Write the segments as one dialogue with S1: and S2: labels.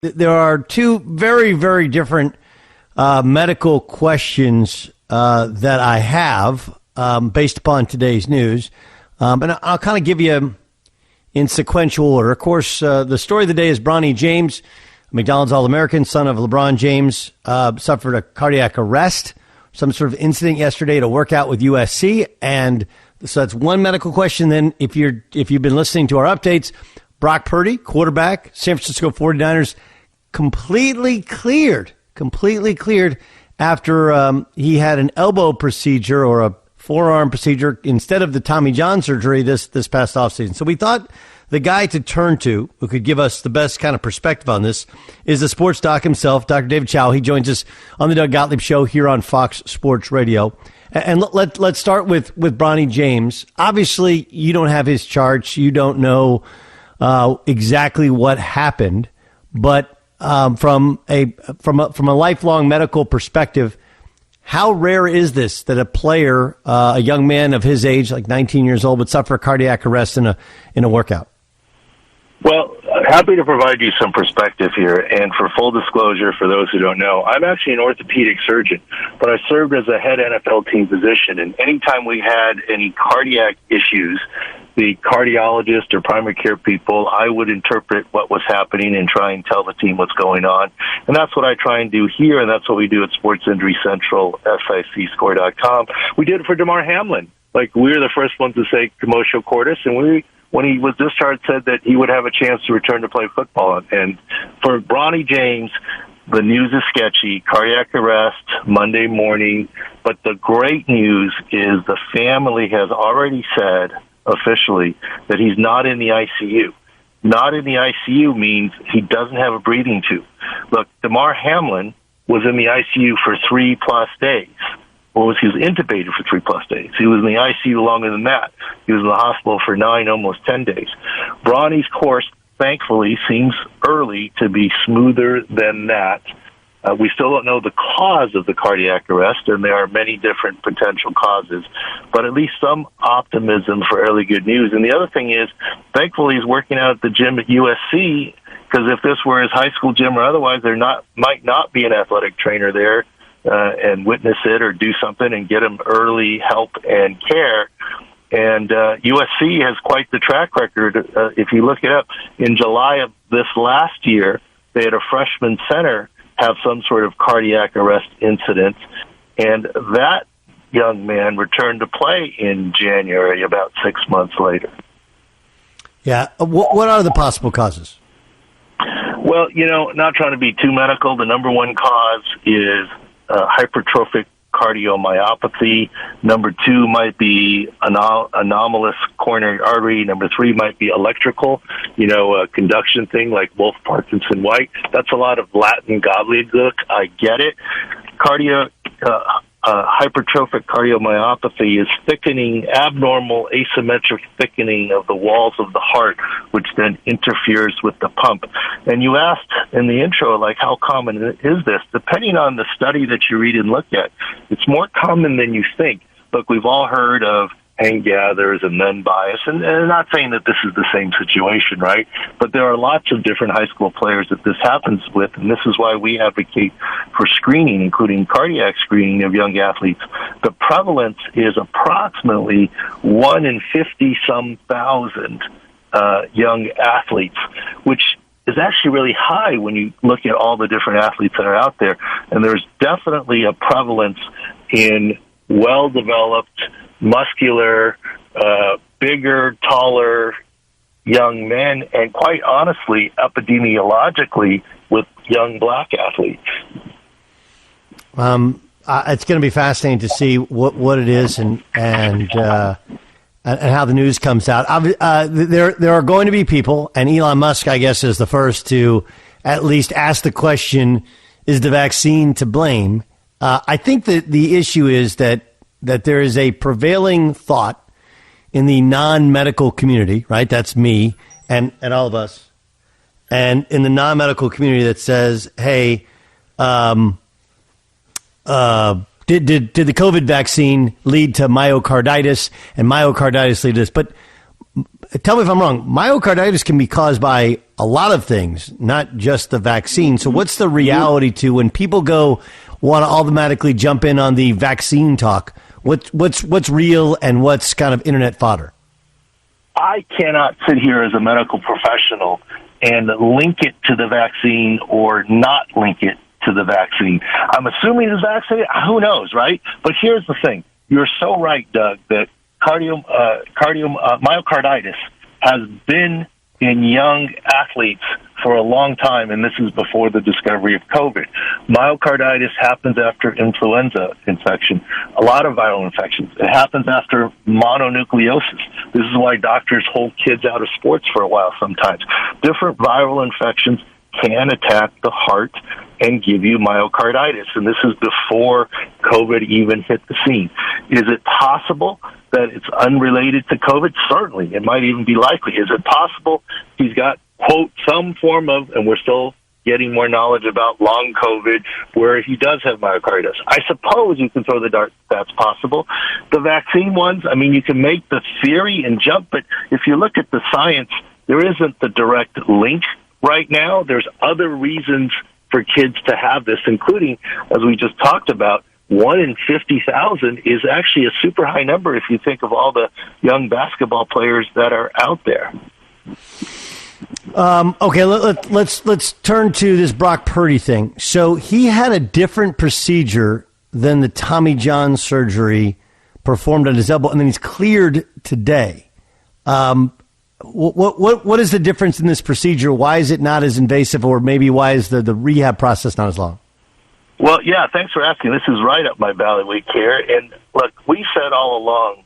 S1: There are two very, very different medical questions that I have based upon today's news. And I'll kind of give you in sequential order. Of course, the story of the day is Bronny James, McDonald's All-American, son of LeBron James, suffered a cardiac arrest, some sort of incident yesterday at a workout with USC. And so that's one medical question. Then if you've been listening to our updates, Brock Purdy, quarterback, San Francisco 49ers, completely cleared after he had an elbow procedure or a forearm procedure instead of the Tommy John surgery this past offseason. So we thought the guy to turn to who could give us the best kind of perspective on this is the sports doc himself, Dr. David Chao. He joins us on the Doug Gottlieb Show here on Fox Sports Radio. And let's start with Bronny James. Obviously, you don't have his charts. You don't know exactly what happened, but from a lifelong medical perspective, how rare is this that a player, a young man of his age, like 19 years old, would suffer a cardiac arrest in a workout?
S2: Well, happy to provide you some perspective here. And for full disclosure, for those who don't know, I'm actually an orthopedic surgeon, but I served as a head NFL team physician. And anytime we had any cardiac issues, the cardiologist or primary care people, I would interpret what was happening and try and tell the team what's going on. And that's what I try and do here, and that's what we do at Sports Injury Central, SICScore.com. We did it for Damar Hamlin. Like, we were the first ones to say commotio cordis, and when he was discharged, said that he would have a chance to return to play football. And for Bronny James, the news is sketchy, cardiac arrest Monday morning. But the great news is the family has already said officially that he's not in the ICU. Not in the ICU means he doesn't have a breathing tube. Look, Damar Hamlin was in the ICU for 3+ days. Well, he was intubated for 3+ days. He was in the ICU longer than that. He was in the hospital for 9, almost 10 days. Bronny's course, thankfully, seems early to be smoother than that. We still don't know the cause of the cardiac arrest, and there are many different potential causes, but at least some optimism for early good news. And the other thing is, thankfully, he's working out at the gym at USC, because if this were his high school gym or otherwise, might not be an athletic trainer there and witness it or do something and get him early help and care. And USC has quite the track record. If you look it up, in July of this last year, they had a freshman center have some sort of cardiac arrest incident, and that young man returned to play in January, about 6 months later.
S1: Yeah. What are the possible causes?
S2: Well, not trying to be too medical, the number one cause is hypertrophic cardiomyopathy. Number 2 might be anomalous coronary artery. Number 3 might be electrical, a conduction thing like Wolff Parkinson White. That's a lot of Latin gobbledygook. I get it. Hypertrophic cardiomyopathy is abnormal asymmetric thickening of the walls of the heart, which then interferes with the pump. And you asked in the intro, how common is this? Depending on the study that you read and look at, it's more common than you think. Look, we've all heard of hang gathers and then bias, and I'm not saying that this is the same situation, right? But there are lots of different high school players that this happens with, and this is why we advocate for screening, including cardiac screening of young athletes. The prevalence is approximately 1 in 50-some thousand young athletes, which is actually really high when you look at all the different athletes that are out there. And there's definitely a prevalence in well-developed, muscular, bigger, taller young men, and quite honestly, epidemiologically, with young black athletes.
S1: It's going to be fascinating to see what it is and how the news comes out. There are going to be people, and Elon Musk, I guess, is the first to at least ask the question, is the vaccine to blame? I think that the issue is that there is a prevailing thought in the non-medical community, right? That's me and all of us. And in the non-medical community that says, hey, did the COVID vaccine lead to myocarditis, and myocarditis lead to this? But tell me if I'm wrong, myocarditis can be caused by a lot of things, not just the vaccine. So what's the reality to when people want to automatically jump in on the vaccine talk? What's real and what's kind of internet fodder?
S2: I cannot sit here as a medical professional and link it to the vaccine or not link it to the vaccine. I'm assuming it's vaccinated. Who knows, right? But here's the thing. You're so right, Doug, that myocarditis has been in young athletes for a long time, and this is before the discovery of COVID. Myocarditis happens after influenza infection, a lot of viral infections. It happens after mononucleosis. This is why doctors hold kids out of sports for a while sometimes. Different viral infections can attack the heart and give you myocarditis, and this is before COVID even hit the scene. Is it possible that it's unrelated to COVID? Certainly. It might even be likely. Is it possible he's got, quote, some form of, and we're still getting more knowledge about long COVID, where he does have myocarditis? I suppose you can throw the dart. That's possible. The vaccine ones, I mean, you can make the theory and jump, but if you look at the science, there isn't the direct link right now. There's other reasons for kids to have this, including, as we just talked about, 1 in 50,000 is actually a super high number if you think of all the young basketball players that are out there.
S1: Okay, let's turn to this Brock Purdy thing. So he had a different procedure than the Tommy John surgery performed on his elbow, and then he's cleared today. What is the difference in this procedure? Why is it not as invasive, or maybe why is the rehab process not as long?
S2: Well, yeah, thanks for asking. This is right up my bailiwick here. And look, we said all along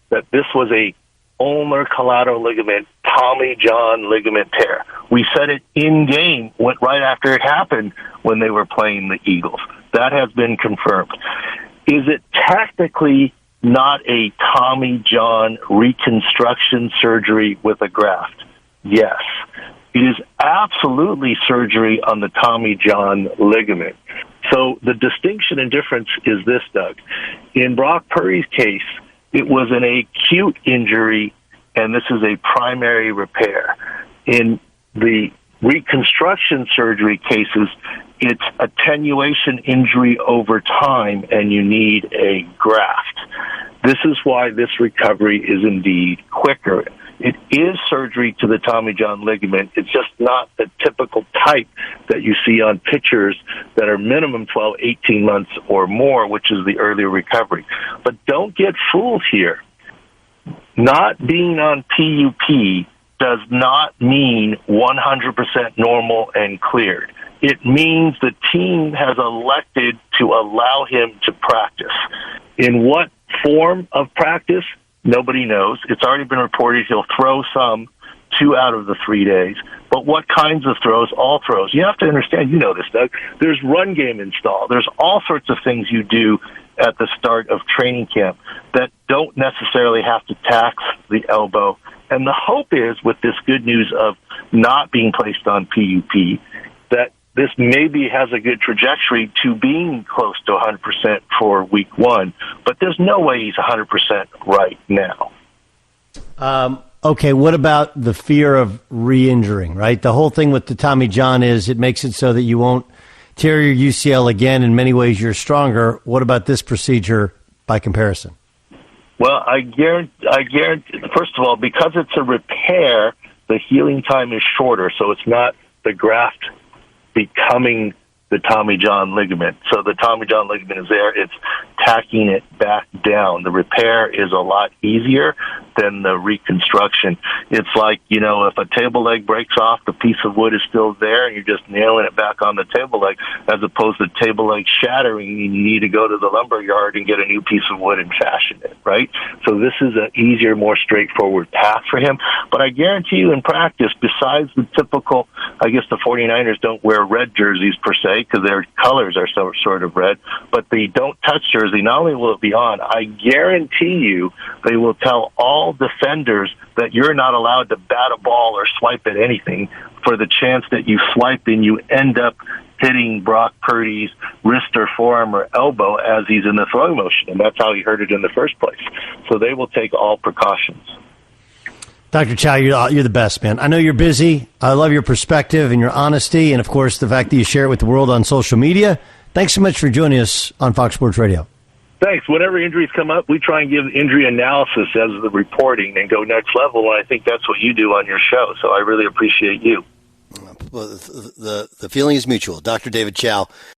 S2: that this was a ulnar collateral ligament, Tommy John ligament tear. We said it in game, went right after it happened when they were playing the Eagles. That has been confirmed. Is it technically not a Tommy John reconstruction surgery with a graft? Yes. It is absolutely surgery on the Tommy John ligament. So the distinction and difference is this, Doug. In Brock Purdy's case, it was an acute injury, and this is a primary repair. In the reconstruction surgery cases, it's attenuation injury over time, and you need a graft. This is why this recovery is indeed quicker. It is surgery to the Tommy John ligament. It's just not the typical type that you see on pitchers that are minimum 12, 18 months or more, which is the earlier recovery. But don't get fooled here. Not being on PUP does not mean 100% normal and cleared. It means the team has elected to allow him to practice. In what form of practice? Nobody knows. It's already been reported he'll throw some 2 out of the 3 days. But what kinds of throws? All throws. You have to understand, you know this, Doug. There's run game installed. There's all sorts of things you do at the start of training camp that don't necessarily have to tax the elbow. And the hope is, with this good news of not being placed on PUP, that this maybe has a good trajectory to being close to 100% for week 1, but there's no way he's 100% right now.
S1: Okay, what about the fear of re-injuring, right? The whole thing with the Tommy John is it makes it so that you won't tear your UCL again. In many ways, you're stronger. What about this procedure by comparison?
S2: Well, I guarantee, first of all, because it's a repair, the healing time is shorter, so it's not the graft becoming the Tommy John ligament. So the Tommy John ligament is there. It's tacking it back down. The repair is a lot easier than the reconstruction. It's like, you know, if a table leg breaks off, the piece of wood is still there and you're just nailing it back on the table leg, as opposed to table leg shattering and you need to go to the lumber yard and get a new piece of wood and fashion it, right? So this is an easier, more straightforward path for him. But I guarantee you in practice, besides the typical, I guess the 49ers don't wear red jerseys per se because their colors are so sort of red, but the don't touch jersey, not only will it be on, I guarantee you they will tell all defenders that you're not allowed to bat a ball or swipe at anything for the chance that you swipe and you end up hitting Brock Purdy's wrist or forearm or elbow as he's in the throwing motion, and that's how he hurt it in the first place. So they will take all precautions.
S1: Dr. Chao, you're the best, man. I know you're busy. I love your perspective and your honesty, and, of course, the fact that you share it with the world on social media. Thanks so much for joining us on Fox Sports Radio.
S2: Thanks. Whenever injuries come up, we try and give injury analysis as the reporting and go next level, and I think that's what you do on your show, so I really appreciate you.
S1: Well, the feeling is mutual. Dr. David Chao.